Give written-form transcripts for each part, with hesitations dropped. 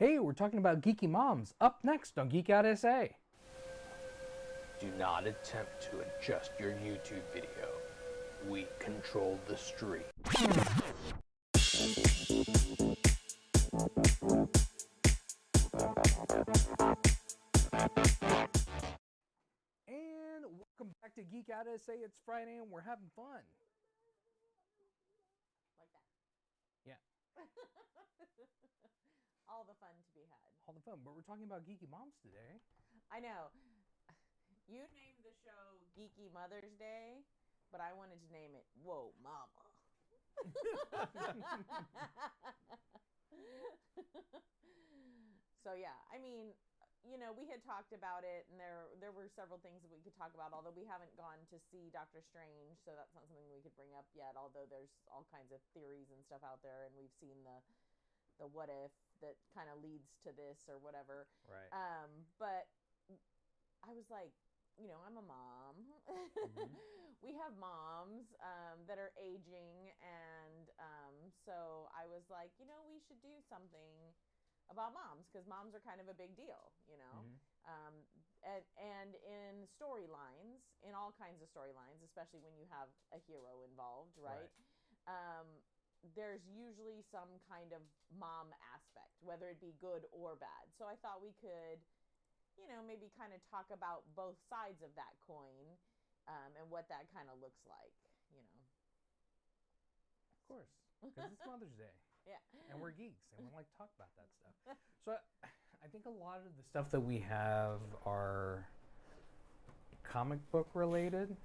Hey, we're talking about geeky moms. Up next on Geek Out SA. Do not attempt to adjust your YouTube video. We control the stream. And welcome back to Geek Out SA. It's Friday and we're having fun. Like that. Yeah. All the fun to be had. All the fun, but we're talking about geeky moms today. I know. You named the show Geeky Mother's Day, but I wanted to name it Whoa Momma. So yeah, I mean, you know, we had talked about it, and there were several things that we could talk about, although we haven't gone to see Doctor Strange, so that's not something we could bring up yet, although there's all kinds of theories and stuff out there, and we've seen the what if that kind of leads to this or whatever. Right. But I was like, you know, I'm a mom. Mm-hmm. We have moms that are aging, and so I was like, you know, we should do something about moms, because moms are kind of a big deal, you know. Mm-hmm. And in storylines, in all kinds of storylines, especially when you have a hero involved, right? There's usually some kind of mom aspect, whether it be good or bad. So I thought we could, you know, maybe kind of talk about both sides of that coin, and what that kind of looks like, you know. Of course, because it's Mother's Day. Yeah. And we're geeks, and we like to talk about that stuff. So I think a lot of the stuff that we have are comic book related.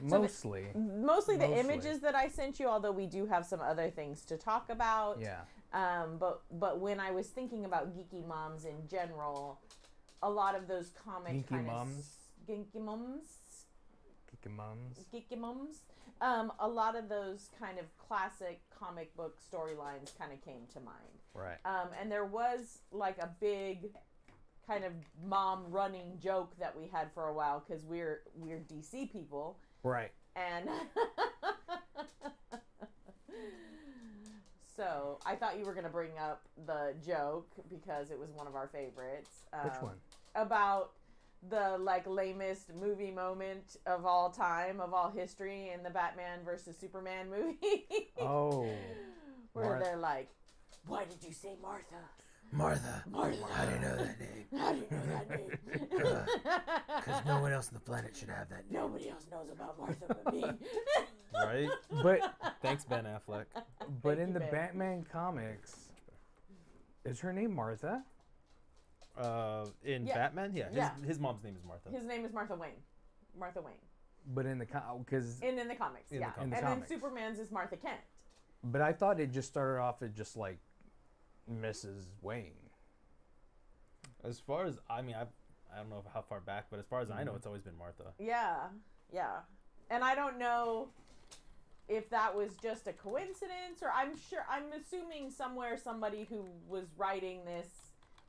Mostly the images that I sent you, although we do have some other things to talk about. Yeah. But when I was thinking about geeky moms in general, a lot of those comic geeky moms. A lot of those kind of classic comic book storylines kind of came to mind. Right. And there was like a big kind of mom running joke that we had for a while, because we're DC people. Right. And so I thought you were going to bring up the joke because it was one of our favorites. Which one? About the like lamest movie moment of all time, of all history, in the Batman versus Superman movie. Oh. Where they're like, why did you say Martha? Martha. How do you know that name? Because no one else on the planet should have that name. Nobody else knows about Martha but me. Right? But thanks, Ben Affleck. But in the Batman comics, is her name Martha? Batman, his mom's name is Martha. His name is Martha Wayne. Martha Wayne. But in the because in the comics, yeah. In the and comics. then Superman's is Martha Kent. But I thought it just started off as just like Mrs. Wayne. As far as I don't know how far back, but as far as I know, it's always been Martha. Yeah. And I don't know if that was just a coincidence, or I'm assuming somewhere somebody who was writing this,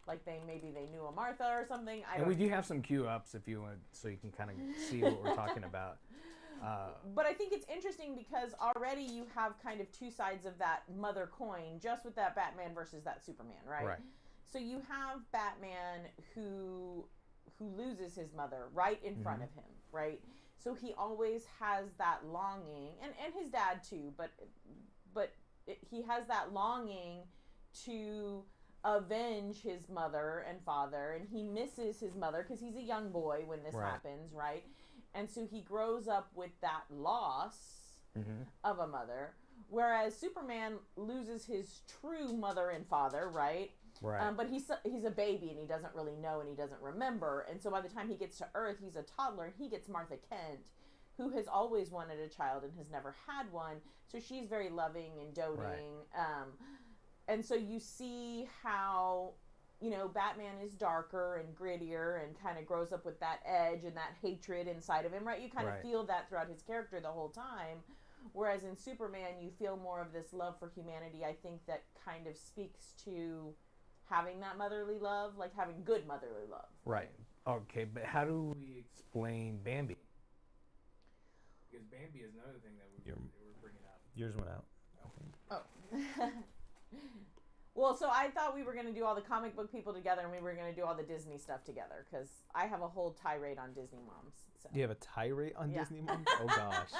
like maybe they knew a Martha or something. We do have some cue ups if you want, so you can kind of see what we're talking about. But I think it's interesting because already you have kind of two sides of that mother coin, just with that Batman versus that Superman, right? Right. So you have Batman who loses his mother right in front of him, right? So he always has that longing, and his dad too, but he has that longing to avenge his mother and father, and he misses his mother because he's a young boy when this happens, right? And so he grows up with that loss of a mother, whereas Superman loses his true mother and father, right? Right. But he's a baby, and he doesn't really know, and he doesn't remember. And so by the time he gets to Earth, he's a toddler, and he gets Martha Kent, who has always wanted a child and has never had one. So she's very loving and doting. Right. And so you see how, you know, Batman is darker and grittier and kind of grows up with that edge and that hatred inside of him, right? You kind of feel that throughout his character the whole time. Whereas in Superman, you feel more of this love for humanity, I think, that kind of speaks to having that motherly love, like having good motherly love. Right. Okay, but how do we explain Bambi? Because Bambi is another thing that we're bringing up. Yours went out. Oh. Well, so I thought we were going to do all the comic book people together, and we were going to do all the Disney stuff together, because I have a whole tirade on Disney moms. So. You have a tirade on Disney moms? Oh gosh,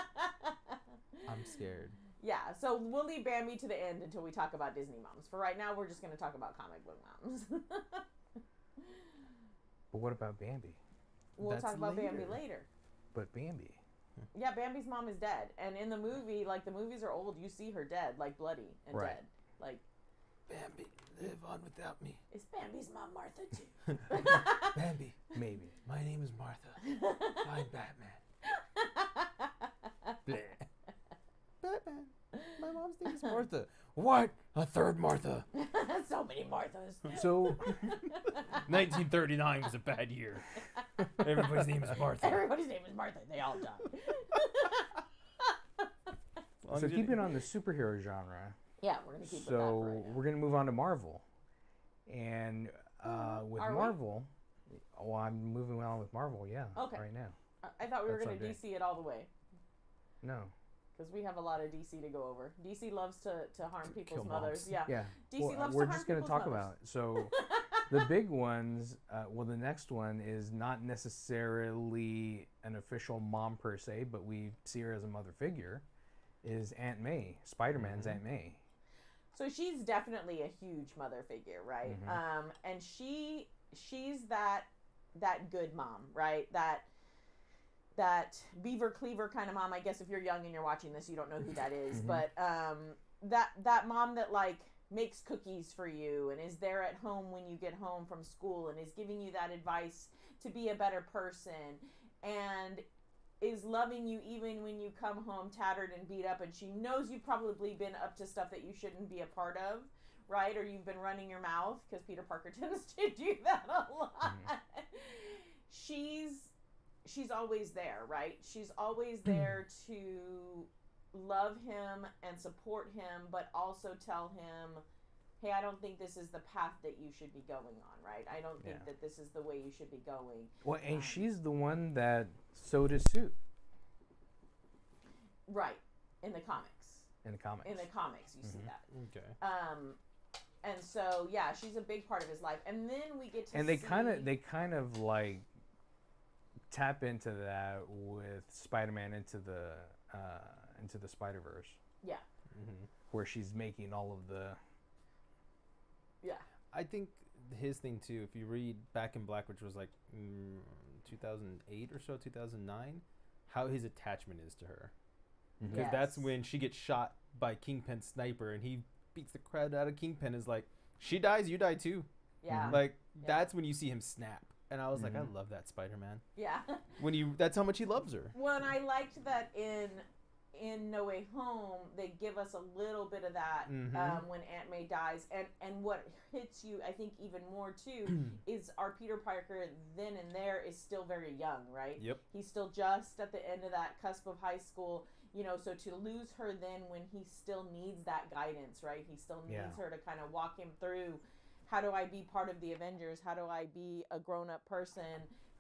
I'm scared. Yeah, so we'll leave Bambi to the end until we talk about Disney moms. For right now, we're just going to talk about comic book moms. But what about Bambi? We'll talk about Bambi later. But Bambi. Yeah, Bambi's mom is dead, and in the movie, like the movies are old, you see her dead, like bloody and Right. dead, like. Bambi, live on without me. Is Bambi's mom Martha too? Bambi, Maybe. my name is Martha. I'm Batman. Batman. My mom's name is Martha. What? A third Martha. So many Marthas. So 1939 was a bad year. Everybody's name is Martha. Everybody's name is Martha. They all died. So keeping on the superhero genre. Yeah, we're gonna keep with that So for right now. we're gonna move on to Marvel, and with Are we? Marvel, well, I'm moving on with Marvel. Yeah. Okay. Right now. I thought we were That's gonna what I'm DC it all the way, No. because we have a lot of DC to go over. DC loves to harm people's kill mothers. moms. Yeah. Yeah. DC Well, loves we're to harm just gonna people's talk mothers. about it. So the big ones. Well, the next one is not necessarily an official mom per se, but we see her as a mother figure. Is Aunt May, Spider-Man's Aunt May. So she's definitely a huge mother figure, right? Mhm. And she's that good mom, right? That beaver cleaver kind of mom. I guess if you're young and you're watching this, you don't know who that is, Mhm. but that mom that like makes cookies for you and is there at home when you get home from school and is giving you that advice to be a better person and is loving you even when you come home tattered and beat up, and she knows you've probably been up to stuff that you shouldn't be a part of, right? Or you've been running your mouth, because Peter Parker tends to do that a lot. She's always there, right? She's always there to love him and support him, but also tell him, hey, I don't think this is the path that you should be going on, right? I don't think that this is the way you should be going. Well, and she's the one that sewed his suit Right, in the comics. in the comics. In the comics, you see that. Okay. And so yeah, she's a big part of his life. And then we get to And they see... kind of like tap into that with Spider-Man into the Spider-Verse, Yeah. where she's making all of the. Yeah. I think his thing too, if you read Back in Black, which was like 2008 or so, 2009, how his attachment is to her. Because that's when she gets shot by Kingpin's sniper and he beats the crap out of Kingpin. Is like, she dies, you die too. Yeah. Like, that's when you see him snap. And I was like, I love that Spider-Man. Yeah. That's how much he loves her. Well, and I liked that in No Way Home, they give us a little bit of that when Aunt May dies. And what hits you, I think, even more, too, is our Peter Parker then and there is still very young, right? Yep. He's still just at the end of that cusp of high school. You know, so to lose her then when he still needs that guidance, right? He still needs her to kind of walk him through, how do I be part of the Avengers? How do I be a grown-up person?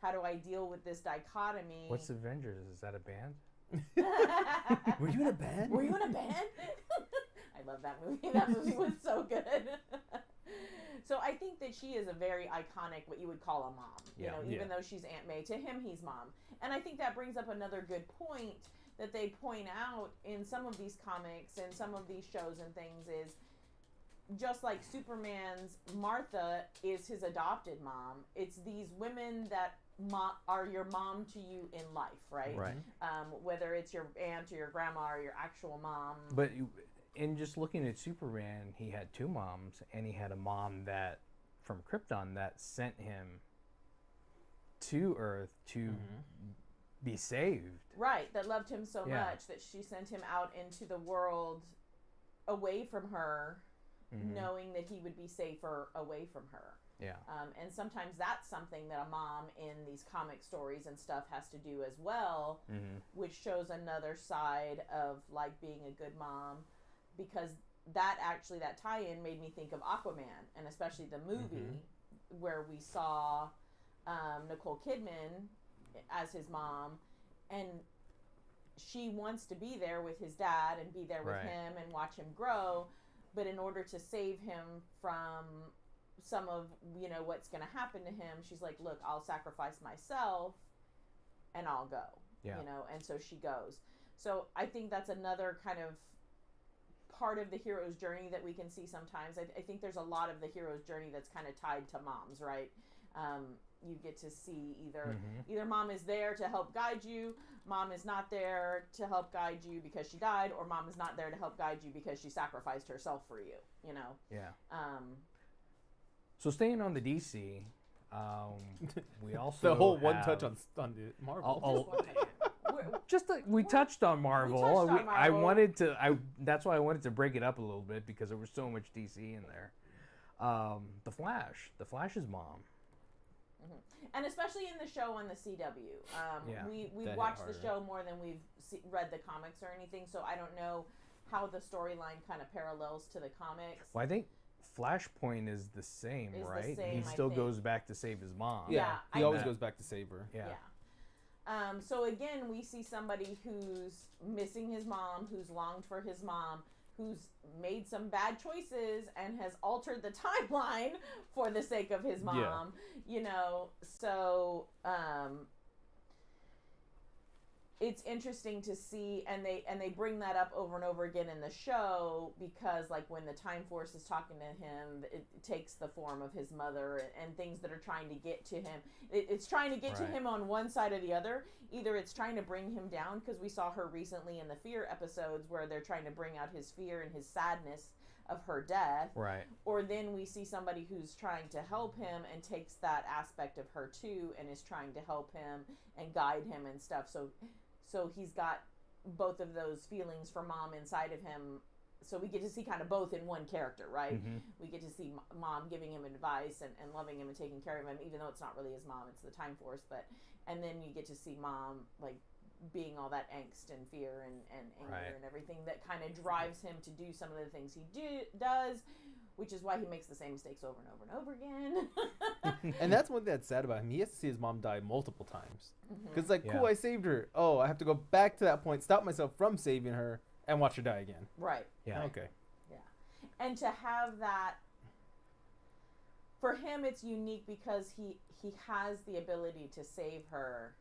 How do I deal with this dichotomy? What's Avengers? Is that a band? Were you in a band? Were you in a band? I love that movie. That movie was so good. So I think that she is a very iconic, what you would call a mom. You know, even though she's Aunt May, to him he's mom. And I think that brings up another good point that they point out in some of these comics and some of these shows and things is, just like Superman's Martha is his adopted mom, it's these women that are your mom to you in life, right? Right. Whether it's your aunt or your grandma or your actual mom. But in just looking at Superman, he had two moms, and he had a mom that from Krypton that sent him to Earth to be saved. Right, that loved him so Yeah. much that she sent him out into the world away from her, knowing that he would be safer away from her. Yeah. And sometimes that's something that a mom in these comic stories and stuff has to do as well, which shows another side of like being a good mom, because that tie-in made me think of Aquaman, and especially the movie where we saw Nicole Kidman as his mom, and she wants to be there with his dad and be there with him and watch him grow, but in order to save him from some of, you know, what's going to happen to him, she's like, look, I'll sacrifice myself and I'll go. Yeah. You know, and so she goes. So I think that's another kind of part of the hero's journey that we can see sometimes. I think there's a lot of the hero's journey that's kind of tied to moms, right? You get to see either mom is there to help guide you, mom is not there to help guide you because she died, or mom is not there to help guide you because she sacrificed herself for you, you know? Yeah. So staying on the DC, we also The whole have, one touch on the Marvel. We touched on Marvel. We touched on Marvel. I wanted to. That's why I wanted to break it up a little bit because there was so much DC in there. The Flash. The Flash's mom. And especially in the show on the CW. We've watched the show more than we've read the comics or anything, so I don't know how the storyline kind of parallels to the comics. Well, I think Flashpoint is the same, right? Same, he still goes back to save his mom. Yeah, he always goes back to save her. Yeah. So again, we see somebody who's missing his mom, who's longed for his mom, who's made some bad choices and has altered the timeline for the sake of his mom. You know, so it's interesting to see, and they bring that up over and over again in the show, because like when the Time Force is talking to him, it takes the form of his mother and things that are trying to get to him. It's trying to get to him on one side or the other. Either it's trying to bring him down, because we saw her recently in the Fear episodes where they're trying to bring out his fear and his sadness of her death. Right. Or then we see somebody who's trying to help him and takes that aspect of her too and is trying to help him and guide him and stuff. So he's got both of those feelings for mom inside of him. So we get to see kind of both in one character, right? We get to see mom giving him advice and loving him and taking care of him, even though it's not really his mom, it's the Time Force. And then you get to see mom like being all that angst and fear and anger and everything that kind of drives him to do some of the things he does, which is why he makes the same mistakes over and over and over again. And that's one thing that's sad about him. He has to see his mom die multiple times. Because, like, cool, I saved her. Oh, I have to go back to that point, stop myself from saving her, and watch her die again. Right. Yeah. Right. Okay. Yeah. And to have that, for him, it's unique because he has the ability to save her,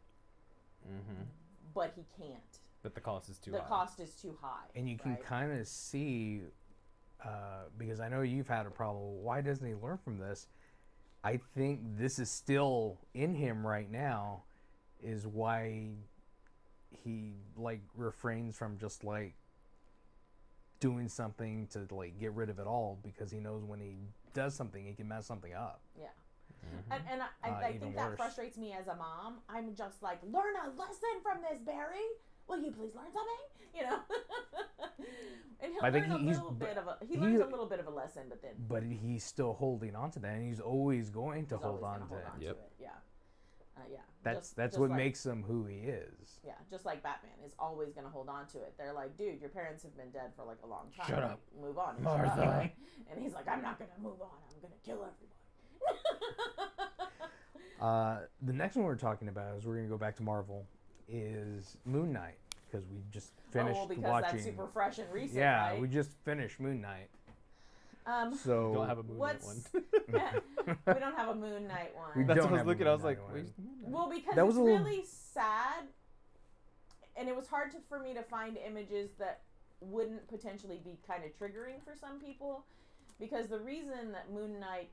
but he can't. But the cost is too high. The cost is too high. And you can kind of see, because I know you've had a problem, why doesn't he learn from this? I think this is still in him right now, is why he like refrains from just like doing something to like get rid of it all, because he knows when he does something he can mess something up. Yeah. And I think that frustrates me as a mom. I'm just like, learn a lesson from this, Barry. Will you please learn something? You know. And he'll learn a little bit of a lesson, but then. But he's still holding on to that, and he's always going to hold on to it. Yeah. Yeah. That's what makes him who he is. Yeah, just like Batman is always going to hold on to it. They're like, dude, your parents have been dead for like a long time. Shut up. Move on. Martha. Shut up, right? And he's like, I'm not going to move on. I'm going to kill everybody. The next one we're talking about is we're going to go back to Marvel, is Moon Knight, because we just finished because watching. That's super fresh and recent, yeah, right? we just finished Moon Knight. So we don't have a Moon Knight one. We don't have a Moon Knight one. We That's don't what I was have a looking at. I was Moon like, Knight where's one. the Moon Knight? Well, because That was it's a little- really sad, and it was hard for me to find images that wouldn't potentially be kind of triggering for some people, because the reason that Moon Knight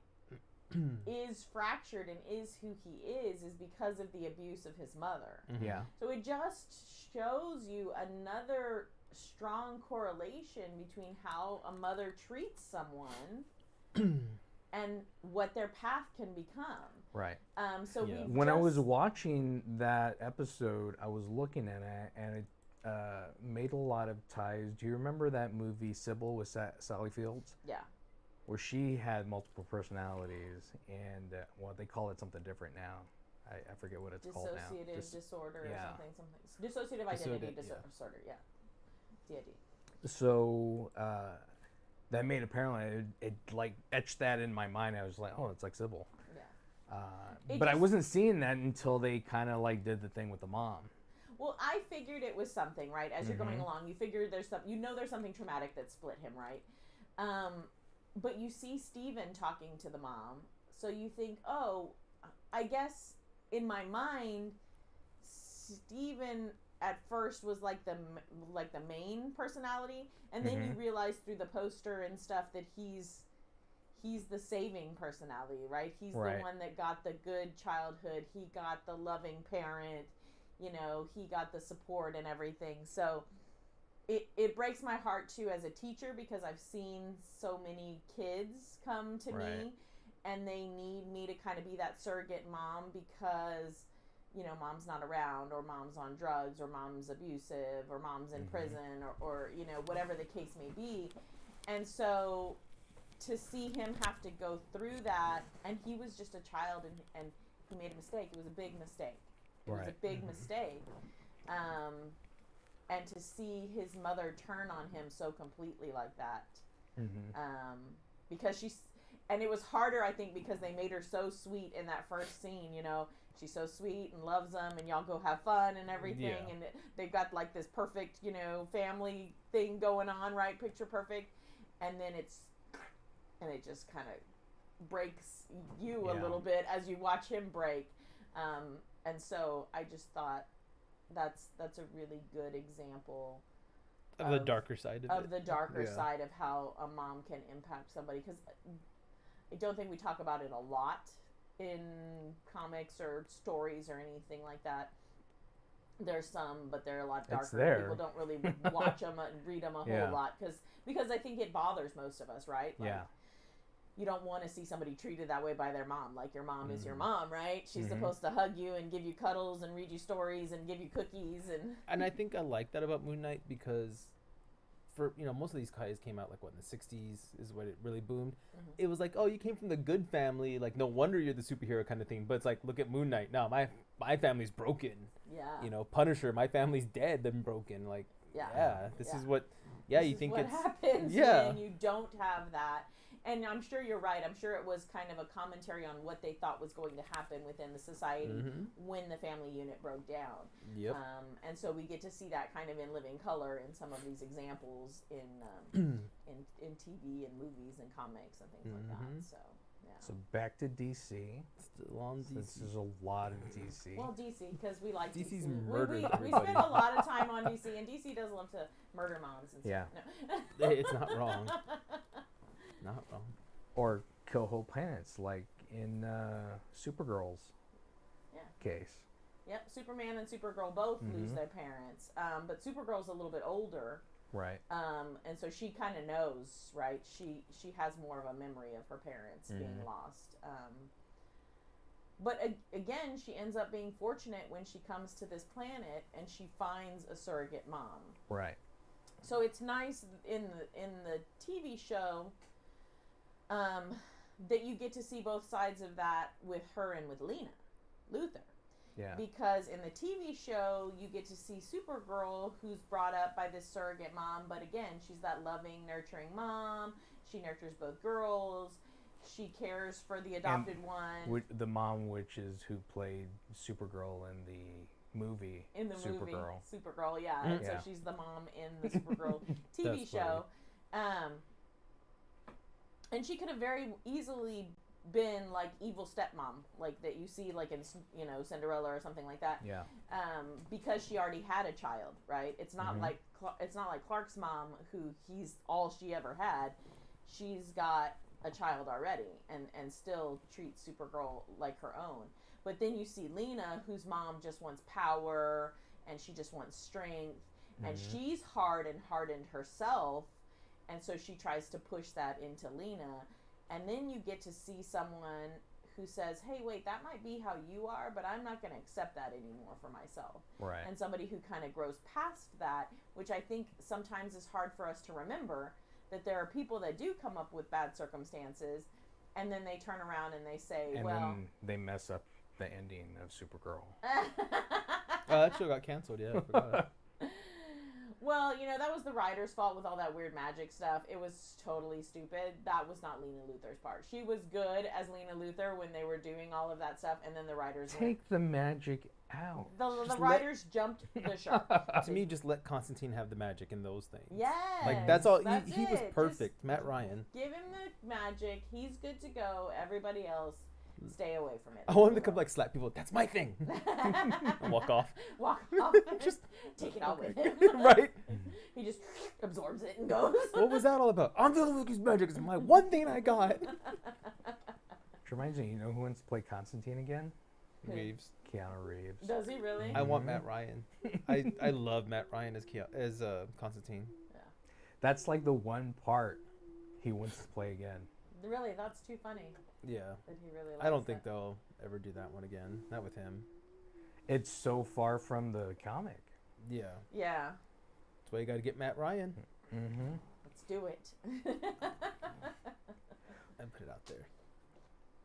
is fractured and is who he is because of the abuse of his mother. Yeah. So it just shows you another strong correlation between how a mother treats someone and what their path can become. Right. So when I was watching that episode, I was looking at it, and it made a lot of ties. Do you remember that movie Sybil with Sally Fields? Yeah. Where she had multiple personalities, and well, they call it something different now. I forget what it's called now. Dissociative disorder or yeah. something. Dissociative identity disorder, yeah. DID. So that made apparently it like etched that in my mind. I was like, oh, it's like Sybil. Yeah. But I wasn't seeing that until they kind of like did the thing with the mom. Well, I figured it was something, right? As you're going along, you figure there's something traumatic that split him, right? But you see Steven talking to the mom, so you think, oh, I guess in my mind, Steven at first was like the main personality, and then you realize through the poster and stuff that he's the saving personality, right? He's the one that got the good childhood. He got the loving parent. You know, he got the support and everything. So it breaks my heart too as a teacher, because I've seen so many kids come to me and they need me to kind of be that surrogate mom because, you know, mom's not around, or mom's on drugs, or mom's abusive, or mom's in prison, or, you know, whatever the case may be. And so to see him have to go through that, and he was just a child, and he made a mistake. It was a big mistake. It was a big mistake. And to see his mother turn on him so completely like that. Because and it was harder, I think, because they made her so sweet in that first scene, you know. She's so sweet and loves them, and y'all go have fun and everything. Yeah. And they've got like this perfect, you know, family thing going on, right? Picture perfect. And then it just kind of breaks you a little bit as you watch him break. And so I just thought that's a really good example of the darker side of it. The darker side of how a mom can impact somebody, because I don't think we talk about it a lot in comics or stories or anything like that. There's some, but they're a lot darker. It's there. People don't really watch them and read them a whole lot because I think it bothers most of us, right? Like, you don't want to see somebody treated that way by their mom. Like, your mom is your mom, right? She's supposed to hug you and give you cuddles and read you stories and give you cookies. And I think I like that about Moon Knight, because for, you know, most of these guys came out like, what, in the 60s is when it really boomed. It was like, oh, you came from the good family, like, no wonder you're the superhero kind of thing. But it's like, look at Moon Knight. No, my family's broken. You know, Punisher, my family's dead, then broken. Like, this is what you think what it's happens when you don't have that. And I'm sure you're right. I'm sure it was kind of a commentary on what they thought was going to happen within the society when the family unit broke down. And so we get to see that kind of in living color in some of these examples in TV and movies and comics and things like that. So So back to DC. Still on DC. This is a lot of DC. Well, DC, because we like DC's DC. murdered We spend a lot of time on DC, and DC does love to murder moms and stuff. No. It's not wrong. Not wrong. Or kill whole planets, like in Supergirl's case. Yep, Superman and Supergirl both lose their parents, but Supergirl's a little bit older. Right. And so she kind of knows, right? She has more of a memory of her parents being lost. But again, she ends up being fortunate when she comes to this planet and she finds a surrogate mom. Right. So it's nice in the TV show that you get to see both sides of that with her and with Luthor. Yeah. Because in the TV show, you get to see Supergirl, who's brought up by this surrogate mom, but again, she's that loving, nurturing mom. She nurtures both girls. She cares for the adopted one. The mom, which is who played Supergirl in the movie. Supergirl, yeah. And so she's the mom in the Supergirl TV show. And she could have very easily been like evil stepmom, like that you see like in, you know, Cinderella or something like that. Yeah. Because she already had a child, right? It's not like Clark's mom, who he's all she ever had. She's got a child already, and still treats Supergirl like her own. But then you see Lena, whose mom just wants power and she just wants strength, and she's hard and hardened herself, and so she tries to push that into Lena. And then you get to see someone who says, hey, wait, that might be how you are, but I'm not going to accept that anymore for myself. Right. And somebody who kind of grows past that, which I think sometimes is hard for us to remember, that there are people that do come up with bad circumstances, and then they turn around and they say, and then they mess up the ending of Supergirl. That show got canceled, I forgot. Well, you know, that was the writer's fault with all that weird magic stuff. It was totally stupid. That was not Lena Luthor's part. She was good as Lena Luthor when they were doing all of that stuff, and then the writers Take the magic Ow. The writers jumped the shark. To me, just let Constantine have the magic in those things. Yes. Like that's all. That's He was it. perfect. Just Matt Ryan. give him the magic. He's good to go. Everybody else, stay away from it. I want him to come like slap people. That's my thing. And walk off. Walk off. Just take it all with him. Right. He just absorbs it and goes. What was that all about? I'm the Lucas magic. It's my one thing I got. Which reminds me, you know who wants to play Constantine again? Reeves. Keanu Reeves. Does he really? I want Matt Ryan. I love Matt Ryan as Constantine. Yeah. That's like the one part he wants to play again. Really, that's too funny. Yeah. That he really likes I don't think that. they'll ever do that one again. Not with him. It's so far from the comic. Yeah. Yeah. That's why you got to get Matt Ryan. Mm-hmm. Let's do it. And put it out there.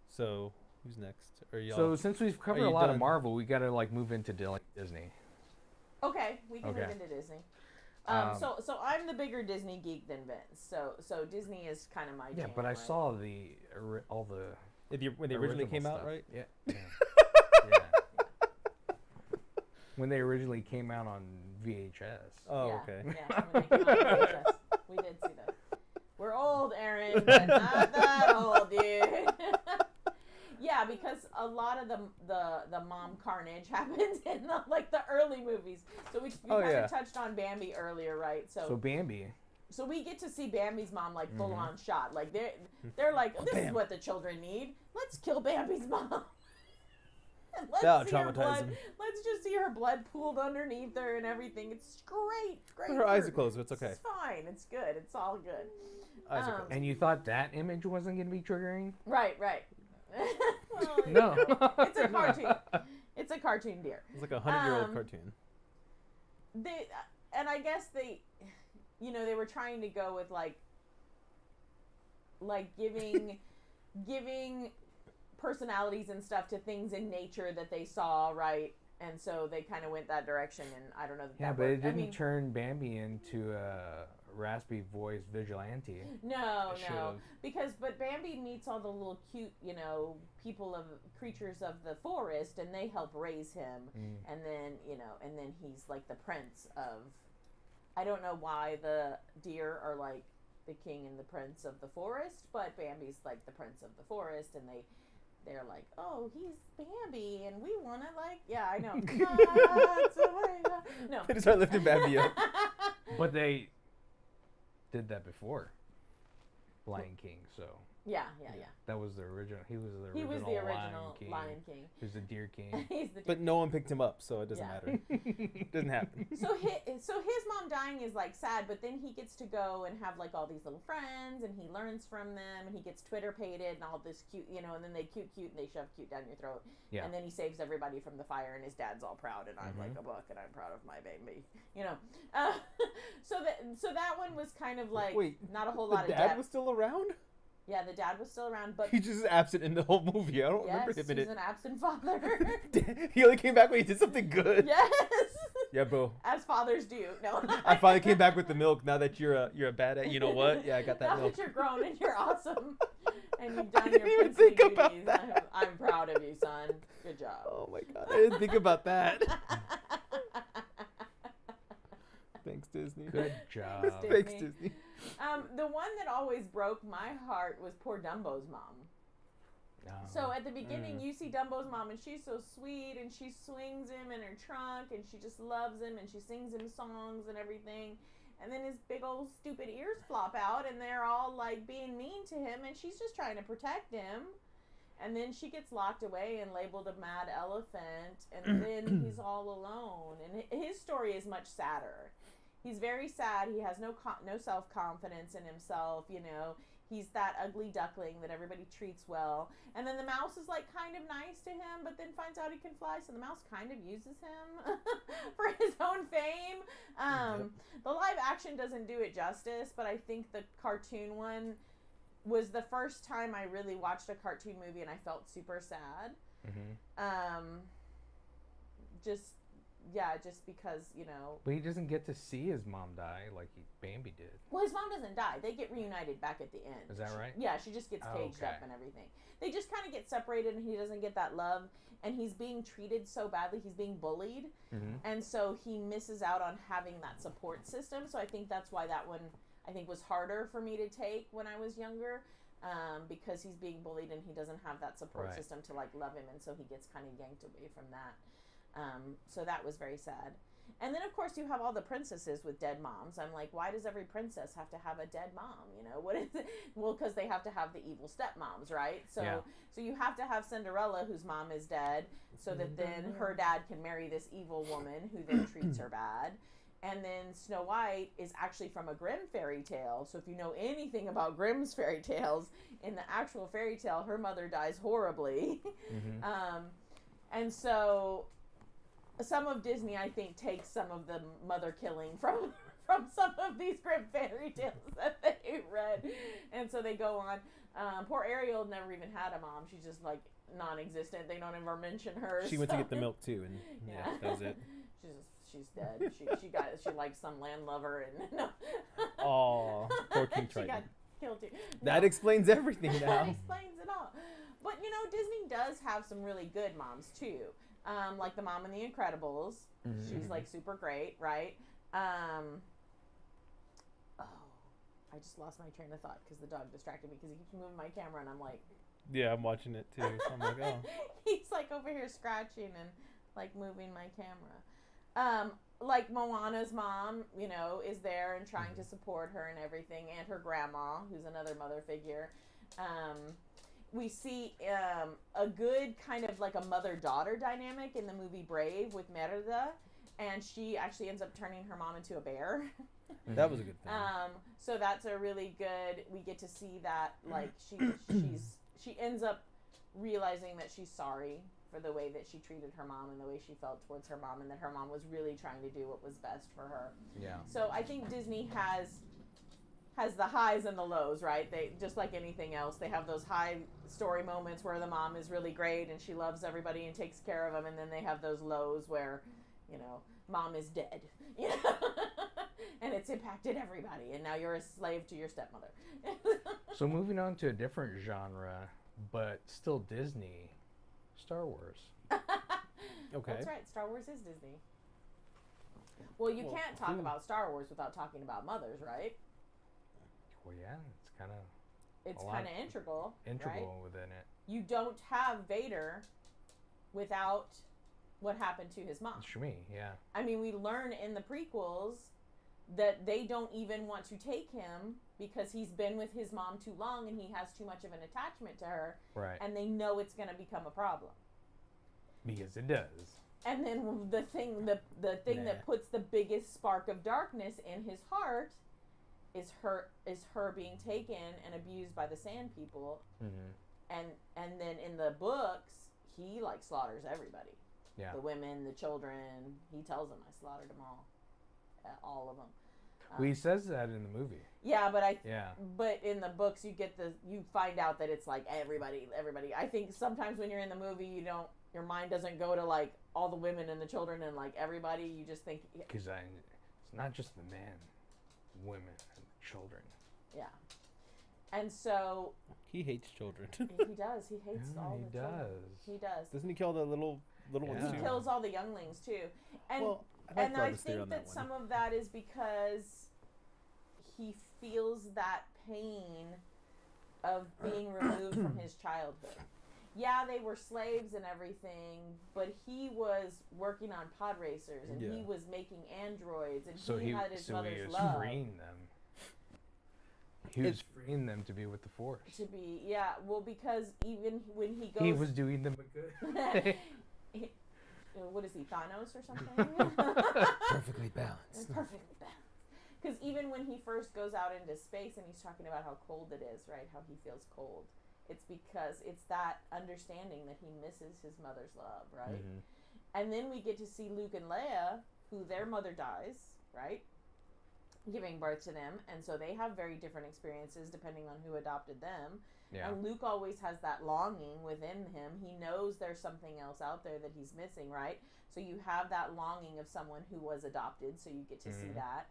So, who's next? Are y'all? So since we've covered you a lot done? of Marvel, we got to like move into Disney. Okay, we can Okay. move into Disney. Um, So I'm the bigger Disney geek than Vince. So Disney is kind of my Yeah, jam, but I right? saw all the when they originally came out, stuff. right? Yeah. Yeah. When they originally came out on VHS. Oh, Yeah, okay. Yeah, when they came out on VHS. We did see that. We're old, Aaron, but not that old, dude. Yeah, because a lot of the mom carnage happens in the early movies. So we kind of touched on Bambi earlier, right? So Bambi. So we get to see Bambi's mom like full on shot. Like they're like, this is what the children need. Let's kill Bambi's mom. And That'll see her traumatize blood. them. Let's just see her blood pooled underneath her and everything. It's great. Great. Her eyes for- are closed, so it's okay. It's fine. It's good. It's all good. Eyes are closed. And you thought that image wasn't going to be triggering? Right. Well, No. It's a cartoon. It's a cartoon deer. It's like a 100-year-old cartoon. They and I guess they were trying to go with like giving personalities and stuff to things in nature that they saw, right? And so they kind of went that direction, and I don't know that Yeah, that but worked. it didn't turn Bambi into a raspy voiced vigilante. No, should've. but Bambi meets all the little cute, creatures of the forest, and they help raise him, and then he's like the prince of. I don't know why the deer are like the king and the prince of the forest, but Bambi's like the prince of the forest, and they're like, oh, he's Bambi, and we want to yeah, I know. No. They just start lifting Bambi up. But they did that before Lion King, so Yeah. that was the original. He was the He original, was the original Lion King. He was the Deer King. He's the But no one picked him up, so it doesn't Yeah. matter. It doesn't happen. So his mom dying is like sad, but then he gets to go and have like all these little friends, and he learns from them, and he gets Twitter pated and all this cute, and then they cute and they shove cute down your throat, Yeah. and then he saves everybody from the fire, and his dad's all proud, and I'm like a buck, and I'm proud of my baby, So that one was kind of like Wait, not a whole The lot of dad depth. was still around? Yeah, the dad was still around, but He's just absent in the whole movie. I don't remember yes, him in he's it. an absent father. He only came back when he did something good. Yes. Yeah, bro. As fathers do. No. I finally came back with the milk. Now that you're a bad at, you know what? Yeah, I got that Now milk. that you're grown and you're awesome, and you've I done didn't your even princely think about duties, that. I'm proud of you, son. Good job. Oh my god, I didn't think about that. Thanks, Disney. Good job. Disney. Thanks, Disney. The one that always broke my heart was poor Dumbo's mom. So at the beginning, you see Dumbo's mom, and she's so sweet, and she swings him in her trunk, and she just loves him, and she sings him songs and everything. And then his big old stupid ears flop out, and they're all like being mean to him, and she's just trying to protect him. And then she gets locked away and labeled a mad elephant, and then he's all alone. And his story is much sadder. He's very sad. He has no self-confidence in himself, He's that ugly duckling that everybody treats well. And then the mouse is like kind of nice to him, but then finds out he can fly, so the mouse kind of uses him for his own fame. The live action doesn't do it justice, but I think the cartoon one was the first time I really watched a cartoon movie and I felt super sad. Mm-hmm. Just just because, you know. But he doesn't get to see his mom die like Bambi did. Well, his mom doesn't die. They get reunited back at the end. Is that right? Yeah, she just gets caged up and everything. They just kind of get separated, and he doesn't get that love, and he's being treated so badly. He's being bullied, and so he misses out on having that support system. So I think that's why that one, I think, was harder for me to take when I was younger, because he's being bullied and he doesn't have that support system to like love him, and so he gets kind of yanked away from that. So that was very sad. And then, of course, you have all the princesses with dead moms. I'm like, why does every princess have to have a dead mom? You know, what is it? Well, because they have to have the evil stepmoms, right? So you have to have Cinderella, whose mom is dead, so that then her dad can marry this evil woman who then treats her bad. And then Snow White is actually from a Grimm fairy tale. So if you know anything about Grimm's fairy tales, in the actual fairy tale, her mother dies horribly. And so some of Disney, I think, takes some of the mother killing from some of these Grimm fairy tales that they read. And so they go on. Poor Ariel never even had a mom. She's just like non-existent. They don't ever mention her. She went to get the milk too, and that was it. She's dead. She likes some landlubber and no. Oh, poor King Triton. She got killed too. That explains everything now. That explains it all. But you know, Disney does have some really good moms too. Like the mom in The Incredibles. She's like super great, right? I just lost my train of thought because the dog distracted me because he keeps moving my camera and I'm like. Yeah, I'm watching it too. So I'm like, oh. He's like over here scratching and like moving my camera. Like Moana's mom, you know, is there and trying to support her and everything, and her grandma, who's another mother figure. We see a good kind of like a mother-daughter dynamic in the movie Brave with Merida, and she actually ends up turning her mom into a bear. That was a good thing. So that's a really good. We get to see that like she ends up realizing that she's sorry for the way that she treated her mom and the way she felt towards her mom, and that her mom was really trying to do what was best for her. Yeah. So I think Disney has the highs and the lows, right? They just like anything else, they have those high story moments where the mom is really great and she loves everybody and takes care of them, and then they have those lows where, you know, mom is dead, you know, and it's impacted everybody, and now you're a slave to your stepmother. So moving on to a different genre, but still Disney, Star Wars. Okay. That's right. Star Wars is Disney. Well, you can't talk about Star Wars without talking about mothers, right? Well, yeah, it's kind of. It's kind of integral. Integral right? within it. You don't have Vader without what happened to his mom. Shmi, yeah. I mean, we learn in the prequels that they don't even want to take him because he's been with his mom too long and he has too much of an attachment to her. Right. And they know it's going to become a problem. Because it does. And then the thing that puts the biggest spark of darkness in his heart is her being taken and abused by the Sand People. And then in the books, he like slaughters everybody. Yeah. The women, the children. He tells them, I slaughtered them all of them. Well, he says that in the movie. Yeah, but in the books you find out that it's like everybody. I think sometimes when you're in the movie, your mind doesn't go to like all the women and the children and like everybody. You just think because it's not just the men, women, and children. Yeah, and so he hates children. He does. He hates all the children. He does. Doesn't he kill the little ones too? He kills all the younglings too, and I think that some of that is because he feels that pain of being removed from his childhood. Yeah, they were slaves and everything, but he was working on pod racers and he was making androids, and he had his mother's love. So he was freeing them. He was freeing them to be with the Force. Because even when he goes... He was doing them a good. What is he, Thanos or something? Perfectly balanced. Perfectly balanced. Because even when he first goes out into space and he's talking about how cold it is, right, how he feels cold, it's because it's that understanding that he misses his mother's love, right? And then we get to see Luke and Leia, who their mother dies, right? giving birth to them, and so they have very different experiences depending on who adopted them. Yeah. And Luke always has that longing within him. He knows there's something else out there that he's missing, right? So you have that longing of someone who was adopted, so you get to see that.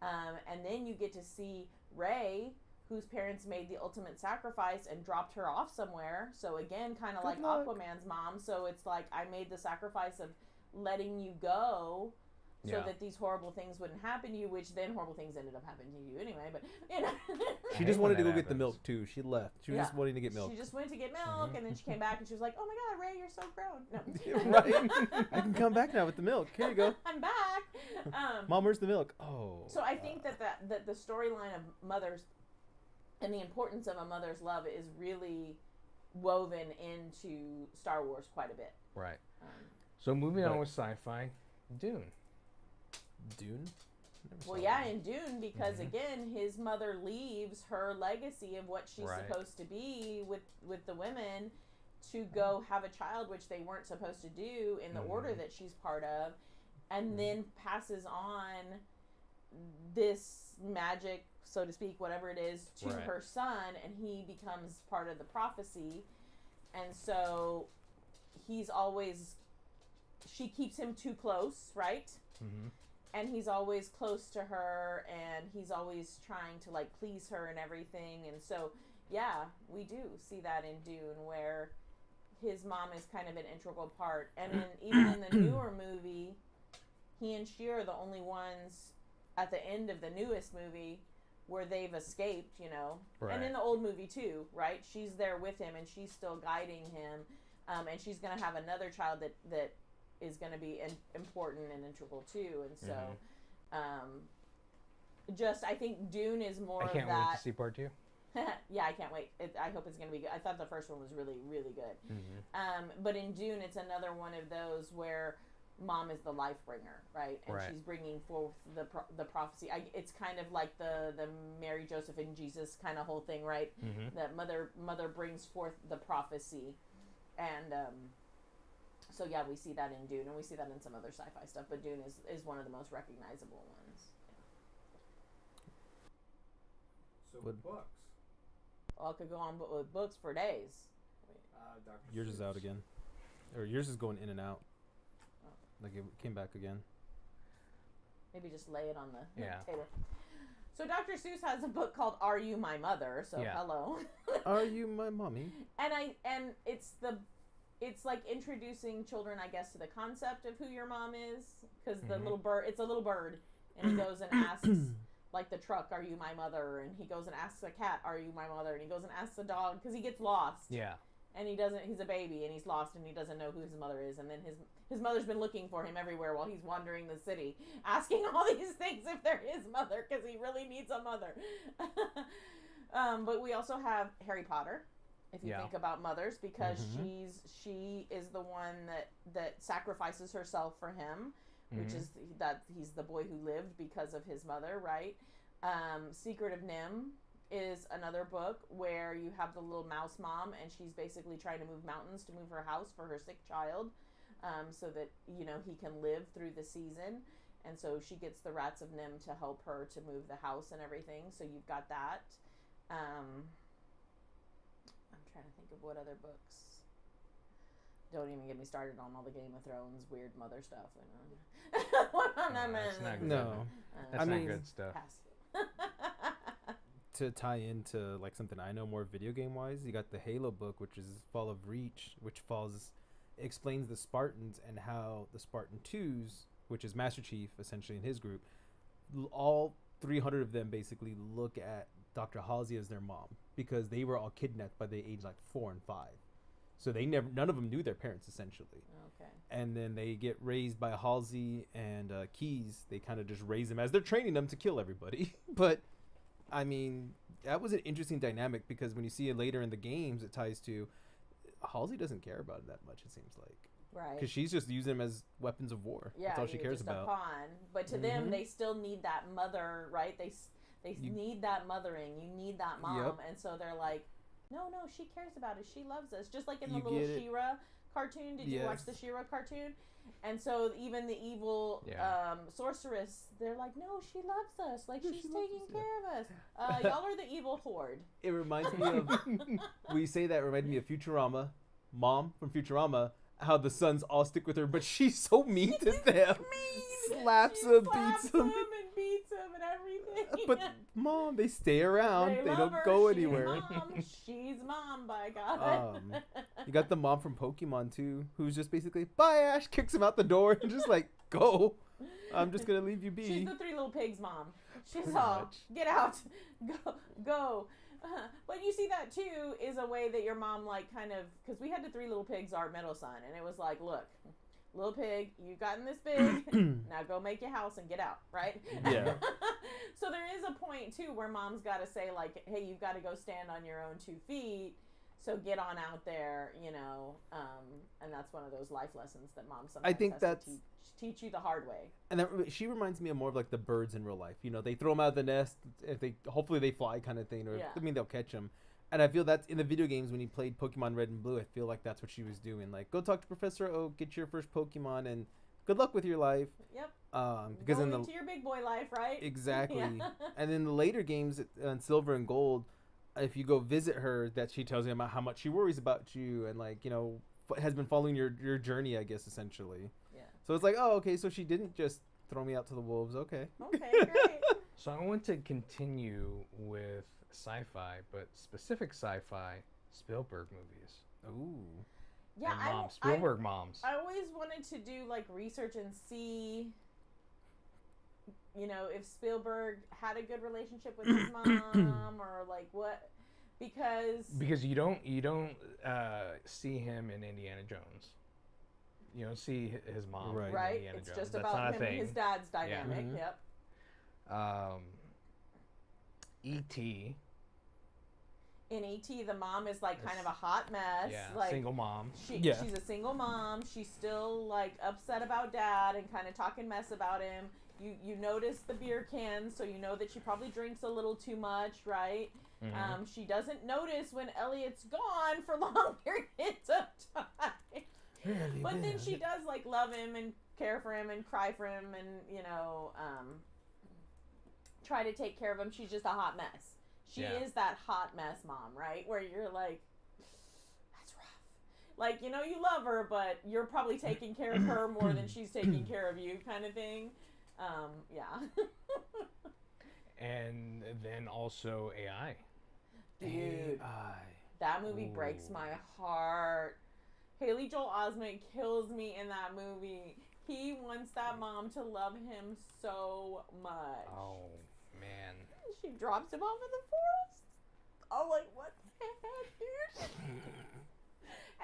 And then you get to see Ray, whose parents made the ultimate sacrifice and dropped her off somewhere. So again, kind of like Aquaman's mom. So it's like, I made the sacrifice of letting you go so that these horrible things wouldn't happen to you, which then horrible things ended up happening to you anyway. But, you know. She just wanted to go get the milk, too. She left. She was just wanting to get milk. She just went to get milk, and then she came back, and she was like, oh, my God, Ray, you're so grown. No. Right. I can come back now with the milk. Here you go. I'm back. Mom, where's the milk? Oh. So I think that the storyline of mothers and the importance of a mother's love is really woven into Star Wars quite a bit. Right. So moving on with sci-fi, Dune. Dune? Well, yeah, in Dune, because again, his mother leaves her legacy of what she's supposed to be with the women to go have a child, which they weren't supposed to do in the order that she's part of, and then passes on this magic, so to speak, whatever it is, to her son, and he becomes part of the prophecy. And so she keeps him too close, right? And he's always close to her, and he's always trying to like please her and everything. And so, yeah, we do see that in Dune, where his mom is kind of an integral part. And then even in the newer movie, he and she are the only ones at the end of the newest movie where they've escaped, you know. And in the old movie too, right? She's there with him, and she's still guiding him, and she's going to have another child that is going to be important and integral too. And so I think Dune is more of that. I can't wait to see part 2. Yeah, I can't wait. I hope it's going to be good. I thought the first one was really, really good. But in Dune, it's another one of those where mom is the life bringer, right? And she's bringing forth the prophecy. It's kind of like the Mary, Joseph, and Jesus kind of whole thing, right? That mother brings forth the prophecy. And so, yeah, we see that in Dune, and we see that in some other sci-fi stuff, but Dune is one of the most recognizable ones. So with books. Well, I could go on with books for days. Yours is out again. Or yours is going in and out. Like it came back again. Maybe just lay it on the table. So Dr. Seuss has a book called Are You My Mother? So hello. Are you my mommy? And it's like introducing children, I guess, to the concept of who your mom is, because the little bird, it's a little bird, and he goes and asks, like the truck, are you my mother? And he goes and asks a cat, are you my mother? And he goes and asks the dog, because he gets lost. Yeah. And he's a baby, and he's lost, and he doesn't know who his mother is. And then his mother's been looking for him everywhere while he's wandering the city, asking all these things if they're his mother, because he really needs a mother. But we also have Harry Potter, if you think about mothers, because she is the one that sacrifices herself for him, which is that he's the boy who lived because of his mother, right? Secret of Nim is another book where you have the little mouse mom, and she's basically trying to move mountains to move her house for her sick child, so that, you know, he can live through the season. And so she gets the rats of Nim to help her to move the house and everything. So you've got that. I'm trying to think of what other books. Don't even get me started on all the Game of Thrones weird mother stuff. That's not good. No. That's not good stuff. To tie into like something I know more video game wise, you got the Halo book, which is Fall of Reach, which explains the Spartans and how the Spartan 2s, which is Master Chief essentially and his group, all 300 of them basically look at Dr. Halsey as their mom, because they were all kidnapped by the age like 4 and 5. So none of them knew their parents essentially. Okay. And then they get raised by Halsey and Keyes. They kind of just raise them as they're training them to kill everybody. But I mean, that was an interesting dynamic, because when you see it later in the games, it ties to Halsey doesn't care about it that much, it seems like. Right. Because she's just using them as weapons of war. Yeah, that's all she cares just about. A pawn. But to them, they still need that mother, right? They need that mothering. You need that mom. Yep. And so they're like, no, she cares about us. She loves us. Just like in the little She-Ra cartoon? Did you watch the Yes. She-Ra cartoon? And so even the evil sorceress, they're like, no, she loves us. Like, she's taking care of us. Y'all are the evil horde. It reminds me of, we say that, reminded me of Futurama. Mom from Futurama, how the sons all stick with her, but she's so mean to them. Slaps She them, slaps beats them. and beats them and everything. But Mom, they stay around. They love don't her. go She's anywhere. Mom. She's mom, by God. You got the mom from Pokemon too, who's just basically, bye Ash, kicks him out the door and just like, go. I'm just gonna leave you be. She's the Three Little Pigs mom. She's Pretty all, much. get out, go. But you see that too is a way that your mom like kind of, because we had the Three Little Pigs, our middle son, and it was like, look, little pig, you've gotten this big, now go make your house and get out, right? Yeah. So there is a point too where mom's got to say like, hey, you've got to go stand on your own 2 feet. So get on out there, you know, and that's one of those life lessons that mom sometimes think has that's- to teach you the hard way. And that, she reminds me of more of like the birds in real life. You know, they throw them out of the nest. If they, hopefully they fly, kind of thing. Or Yeah. I mean, they'll catch them. And I feel that's in the video games when you played Pokemon Red and Blue. I feel like that's what she was doing. Like, go talk to Professor Oak, get your first Pokemon, and good luck with your life. Yep. Because Go in the into your big boy life, right? exactly. Yeah. And in the later games on Silver and Gold, if you go visit her, that she tells you about how much she worries about you and like, you know, has been following your journey, I guess, essentially. Yeah. So it's like, oh, okay, so she didn't just throw me out to the wolves. Okay. Okay, great. So I want to continue with sci-fi, but specific sci-fi Spielberg movies. Ooh. Yeah, And moms, Spielberg moms. I always wanted to do like research and see, you know, if Spielberg had a good relationship with his mom or like what, because You don't see him in Indiana Jones. You don't see his mom Right. in right, Indiana it's Jones. just That's about not a him thing. and his dad's dynamic. Mhm. Yep. E.T. In E.T., the mom is like kind of a hot mess. Yeah, like single mom. Yeah. She's a single mom. She's still like upset about dad and kind of talking mess about him. You notice the beer cans, so you know that she probably drinks a little too much, right? Mhm. She doesn't notice when Elliot's gone for long periods of time. But then she does like love him and care for him and cry for him and, you know, try to take care of him. She's just a hot mess. She Yeah. is that hot mess mom, right? Where you're like, that's rough. Like, you know, you love her, but you're probably taking care of her more than she's taking care of you, kind of thing. Yeah. And then also AI. Dude, AI. that movie breaks Ooh. my heart. Haley Joel Osment kills me in that movie. He wants that mom to love him so much. Oh, man. She drops him off in the forest. I'm like, what the heck, dude?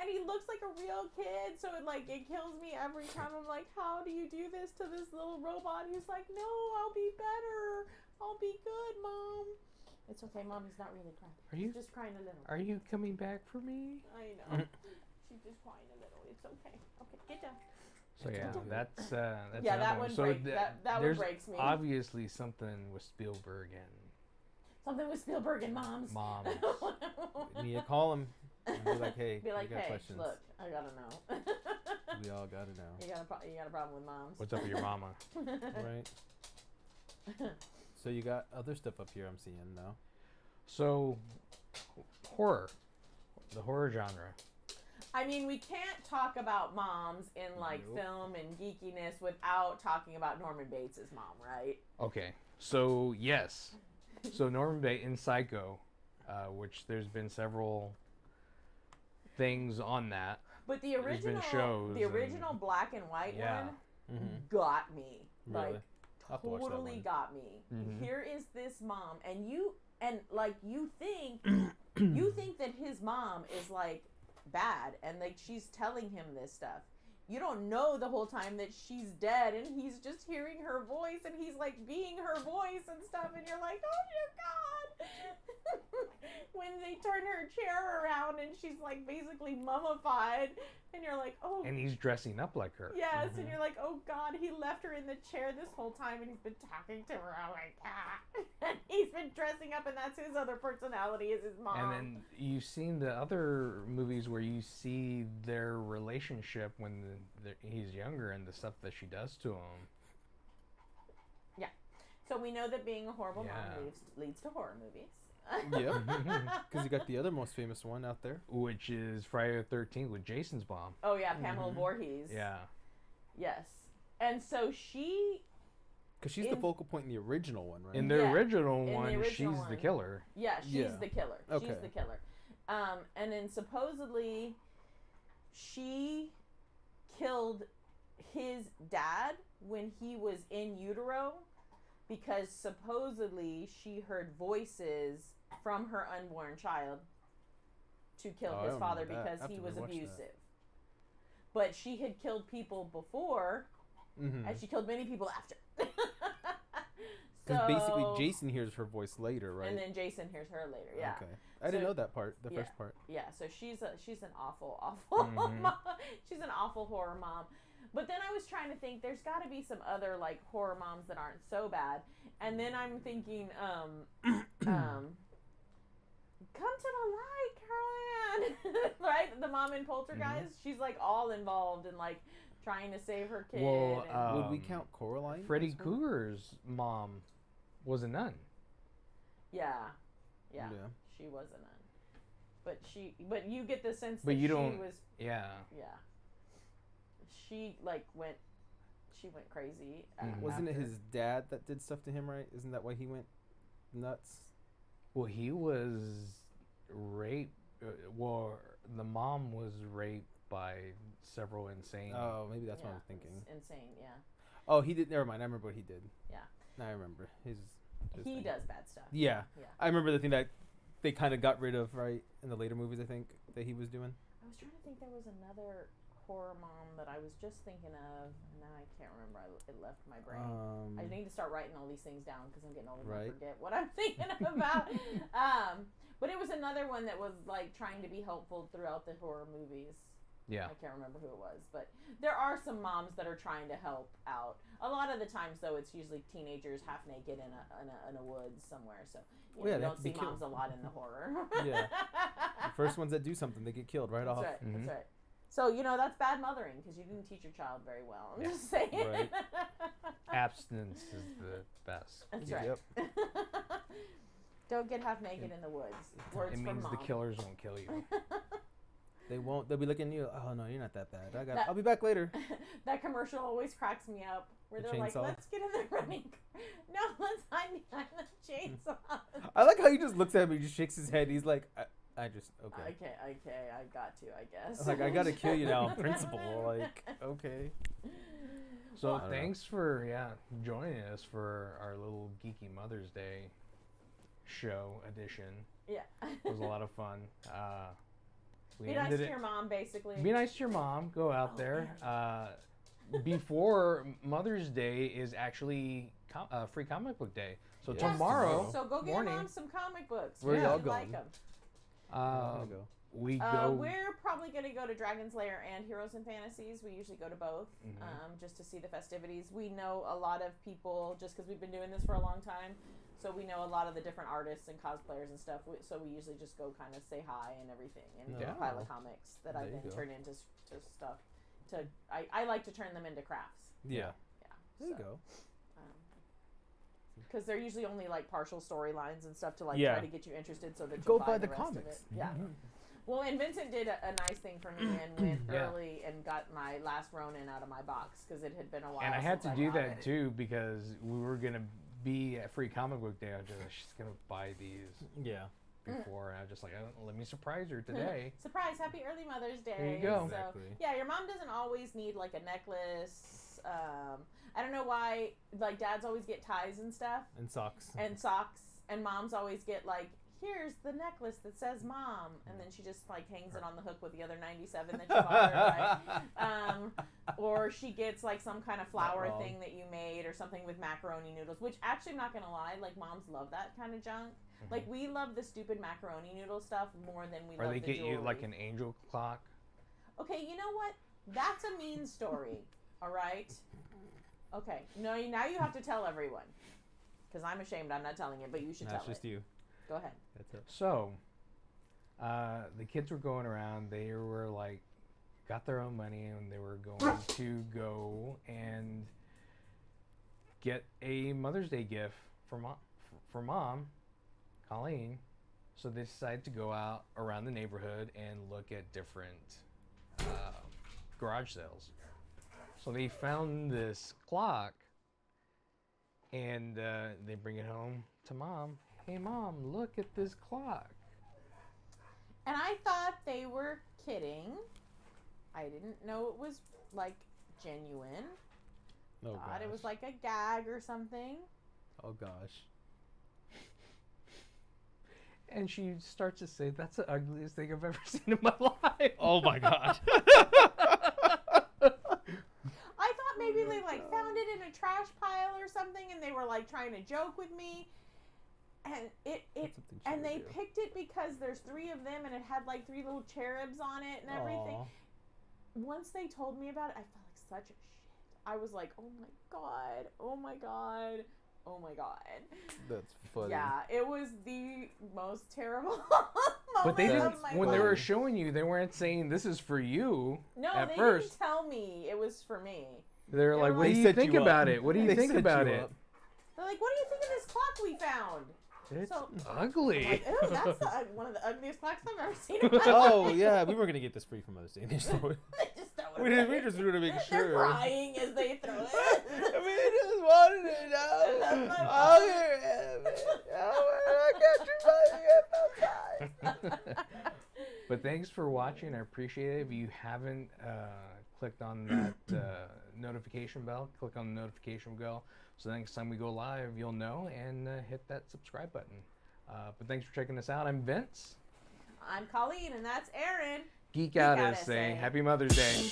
And he looks like a real kid, so it kills me every time. I'm like, how do you do this to this little robot? He's like, no, I'll be better. I'll be good, Mom. It's okay, Mom. He's not really crying. He's just crying a little. Are you coming back for me? I know. She's just crying a little. It's okay. Okay, get down. So yeah, that's Yeah, another that one. one So break- that one there's breaks me. obviously something with Spielberg and Something with Spielberg and moms. moms. You need to call him and be like, hey, Be like, we got hey, questions. look, I gotta know. We all got to know. You got a problem with moms. What's up with your mama? Right. So you got other stuff up here I'm seeing now. So horror, the horror genre. I mean, we can't talk about moms in like Nope. film and geekiness without talking about Norman Bates' mom, right? Okay, so yes, so Norman Bates in Psycho, which there's been several things on that. But the There's been original, shows the and- original black and white Yeah. one Mm-hmm. got me. Really? Like I'll have to watch that totally one. got me. Mhm. Here is this mom, and you think you think that his mom is like bad, and like she's telling him this stuff. You don't know the whole time that she's dead, and he's just hearing her voice, and he's like being her voice and stuff, and you're like, oh dear God. when they turn her chair around and she's like basically mummified, and you're like, oh. And he's dressing up like her. Yes, and you're like, oh God, he left her in the chair this whole time, and he's been talking to her like that. And he's been dressing up, and that's his other personality, is his mom. And then you've seen the other movies where you see their relationship when he's younger and the stuff that she does to him. Yeah. So we know that being a horrible Yeah. mom leads to horror movies. Yep. Because you got the other most famous one out there. Which is Friday the 13th with Jason's mom. Oh yeah, Pamela Voorhees. Yeah. Yes. And so she... Because she's the focal point in the original one, right? In the Yeah, original in the one, original she's one. the killer. Yeah, she's Yeah. the killer. Okay. She's the killer. And then supposedly she killed his dad when he was in utero, because supposedly she heard voices from her unborn child to kill Oh, I his father remember that. because I have he to was rewatch that. abusive. But she had killed people before, Mm-hmm. and she killed many people after. Because basically Jason hears her voice later, right? And then Jason hears her later, yeah. Okay. I didn't So- know that part, the yeah. first part. Yeah, so she's an awful mom. She's an awful horror mom. But then I was trying to think, there's got to be some other like horror moms that aren't so bad. And then I'm thinking, come to the light, Caroline. Right? The mom in Poltergeist, she's like all involved in like trying to save her kid. Well, and, Would we count Coraline? Freddy as her? Krueger's mom was a nun. yeah, she was a nun. But you get the sense But that you don't- she was, Yeah. yeah. She like went crazy. Wasn't it after. his dad that did stuff to him, right? Isn't that why he went nuts? Well, he was raped. The mom was raped by several insane. Oh, maybe that's what Yeah, I'm thinking. it's insane, yeah. Oh, he did. Never mind. I remember what he did. Yeah. I remember his He thing. does bad stuff. Yeah. Yeah. I remember the thing that they kind of got rid of, right, in the later movies. I think that he was doing. I was trying to think, there was another horror mom that I was just thinking of, and now I can't remember. It left my brain. I need to start writing all these things down because I'm getting old and I Right. forget what I'm thinking about. But it was another one that was like trying to be helpful throughout the horror movies. Yeah. I can't remember who it was, but there are some moms that are trying to help out. A lot of the times, though, it's usually teenagers half naked in a woods somewhere. So you, Well, yeah, you they have don't to be see moms killed. a lot in the horror. Yeah. The first ones that do something, they get killed right That's off. right. Mhm. That's right. So that's bad mothering because you didn't teach your child very well. I'm Yeah. just saying. Right. Abstinence is the best. That's right. Yep. Don't get half naked in the woods. Words It from means mom. the killers won't kill you. They won't. They'll be looking at you. Oh no, you're not that bad. That- I'll be back later. That commercial always cracks me up. Where The they're like, chainsaw? "Let's get in the running car." No, let's hide behind the chainsaw. I like how he just looks at me, just shakes his head. He's like, I just okay. Okay, I got to, I guess. Like I gotta kill you now, on principle. Like okay. So I don't know. thanks for joining us for our little Geeky Mother's Day show edition. Yeah. It was a lot of fun. We Be nice ended to it. your mom, basically. Be nice to your mom. Go out Oh, there. Before Mother's Day is actually free comic book day. So Yes. tomorrow So go get morning, your mom some comic books. Where if y'all you like going? 'em. I'm gonna go. we go. We're probably going to go to Dragon's Lair and Heroes and Fantasies. We usually go to both Mhm. just to see the festivities. We know a lot of people just because we've been doing this for a long time. So we know a lot of the different artists and cosplayers and stuff. So we usually just go kind of say hi and everything and get a pile of comics that There I you then go. turn into stuff. I like to turn them into crafts. Yeah. Yeah. There you go. Because they're usually only like partial storylines and stuff to like Yeah. try to get you interested so that you Go buy buy the the rest of comics. it. Yeah. Well, and Vincent did a nice thing for me and went Yeah. early and got my last Ronin out of my box because it had been a while. And I had to since do got that it. too because we were gonna be at Free Comic Book Day. I was just gonna buy these Yeah. before, and I was just like, let me surprise her today. Surprise! Happy early Mother's Day. There you go. So, Exactly. yeah, your mom doesn't always need like a necklace. I don't know why. Like dads always get ties and stuff And socks. and socks, and moms always get like here's the necklace that says mom, and then she just like hangs it on the hook with the other 97 that you bought her, right? Or she gets like some kind of flour thing that you made or something with macaroni noodles, which actually I'm not gonna lie, like moms love that kind of junk. Like we love the stupid macaroni noodle stuff more than we love the jewelry. Or they get you like an angel clock. Okay, you know what? That's a mean story. All right. Okay. No, now you have to tell everyone. Because I'm ashamed I'm not telling it, but you should tell it. That's just you. Go ahead. That's it. So, the kids were going around. They were like, got their own money, and they were going to go and get a Mother's Day gift for mom, Colleen. So they decided to go out around the neighborhood and look at different garage sales. So they found this clock, and they bring it home to mom. Hey mom, look at this clock. And I thought they were kidding. I didn't know it was like genuine. Oh, Thought gosh. it was like a gag or something. Oh gosh. And she starts to say, that's the ugliest thing I've ever seen in my life. Oh my god. I thought maybe they like found it in a trash pile or something, and they were like trying to joke with me. And and they picked it because there's 3 of them, and it had like 3 little cherubs on it and everything. Aww. Once they told me about it, I felt like such a shit. I was like, oh my god, oh my god, oh my god. That's funny. Yeah, it was the most terrible But they moment didn't, of my when they life. were showing you, they weren't saying this is for you. No, at they first. didn't tell me it was for me. They're like, what do They you set think you up. about it? What do you They think set about you it? up. They're like, what do you think of this clock we found? It's So- ugly. I'm like, ew, that's one of the ugliest clocks I've ever seen in my Oh life. yeah, we were gonna get this free from Mother's Day. They just throw it we away. just wanted to make They're sure. crying as they throw it. We just wanted to know. That's my Oh, I got your money. But thanks for watching. I appreciate it. If you haven't clicked on that notification bell, click on the notification bell so the next time we go live, you'll know, and hit that subscribe button. But thanks for checking us out. I'm Vince. I'm Colleen, and that's Aaron. Geek out Out essay. essay. Happy Mother's Day.